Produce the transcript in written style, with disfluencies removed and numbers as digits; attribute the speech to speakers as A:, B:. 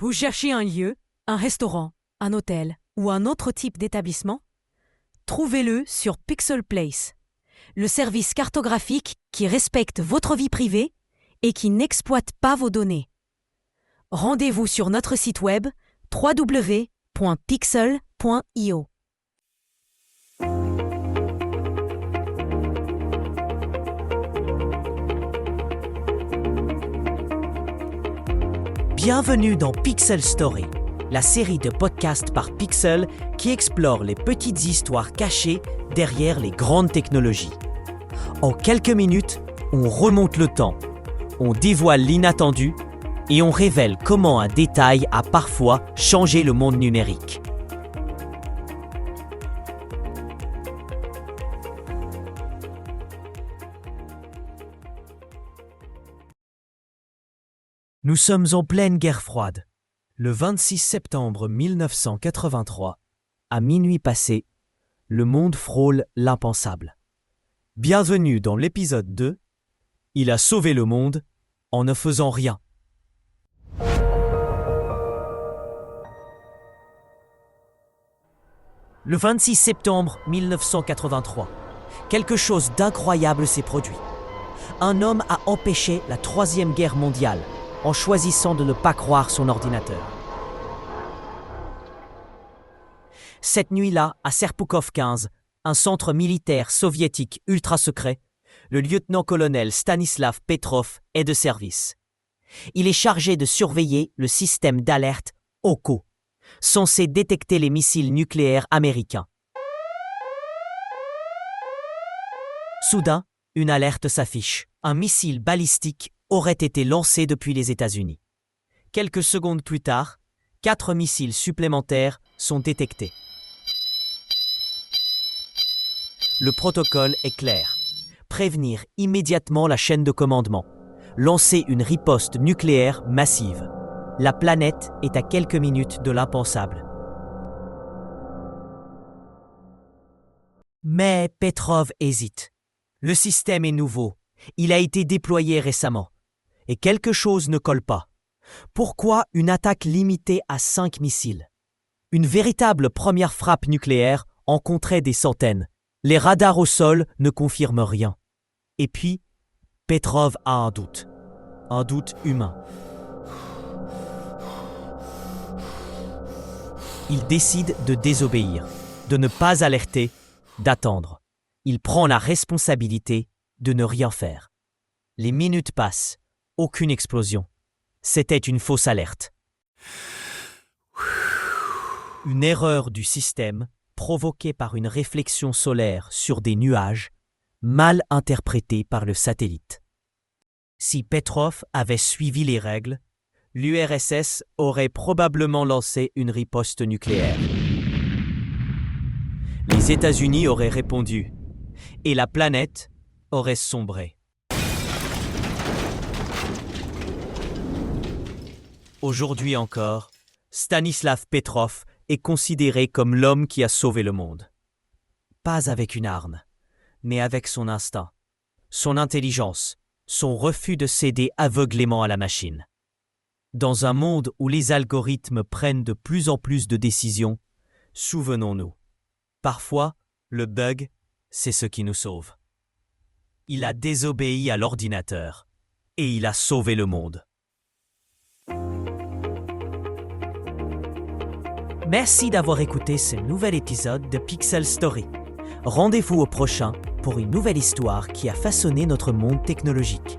A: Vous cherchez un lieu, un restaurant, un hôtel ou un autre type d'établissement? Trouvez-le sur Pixel Place, le service cartographique qui respecte votre vie privée et qui n'exploite pas vos données. Rendez-vous sur notre site web www.pixel.io.
B: Bienvenue dans Pixel Story, la série de podcasts par Pixel qui explore les petites histoires cachées derrière les grandes technologies. En quelques minutes, on remonte le temps, on dévoile l'inattendu et on révèle comment un détail a parfois changé le monde numérique. Nous sommes en pleine guerre froide. Le 26 septembre 1983, à minuit passé, le monde frôle l'impensable. Bienvenue dans l'épisode 2. Il a sauvé le monde en ne faisant rien. Le 26 septembre 1983, quelque chose d'incroyable s'est produit. Un homme a empêché la Troisième Guerre mondiale en choisissant de ne pas croire son ordinateur. Cette nuit-là, à Serpukhov 15, un centre militaire soviétique ultra-secret, le lieutenant-colonel Stanislav Petrov est de service. Il est chargé de surveiller le système d'alerte OCO, censé détecter les missiles nucléaires américains. Soudain, une alerte s'affiche. Un missile balistique aurait été lancé depuis les États-Unis. Quelques secondes plus tard, 4 missiles supplémentaires sont détectés. Le protocole est clair. Prévenir immédiatement la chaîne de commandement. Lancer une riposte nucléaire massive. La planète est à quelques minutes de l'impensable. Mais Petrov hésite. Le système est nouveau. Il a été déployé récemment. Et quelque chose ne colle pas. Pourquoi une attaque limitée à 5 missiles? Une véritable première frappe nucléaire en compterait des centaines. Les radars au sol ne confirment rien. Et puis, Petrov a un doute humain. Il décide de désobéir, de ne pas alerter, d'attendre. Il prend la responsabilité de ne rien faire. Les minutes passent. Aucune explosion. C'était une fausse alerte. Une erreur du système provoquée par une réflexion solaire sur des nuages, mal interprétée par le satellite. Si Petrov avait suivi les règles, l'URSS aurait probablement lancé une riposte nucléaire. Les États-Unis auraient répondu, et la planète aurait sombré. Aujourd'hui encore, Stanislav Petrov est considéré comme l'homme qui a sauvé le monde. Pas avec une arme, mais avec son instinct, son intelligence, son refus de céder aveuglément à la machine. Dans un monde où les algorithmes prennent de plus en plus de décisions, souvenons-nous, parfois, le bug, c'est ce qui nous sauve. Il a désobéi à l'ordinateur et il a sauvé le monde. Merci d'avoir écouté ce nouvel épisode de Pixel Story. Rendez-vous au prochain pour une nouvelle histoire qui a façonné notre monde technologique.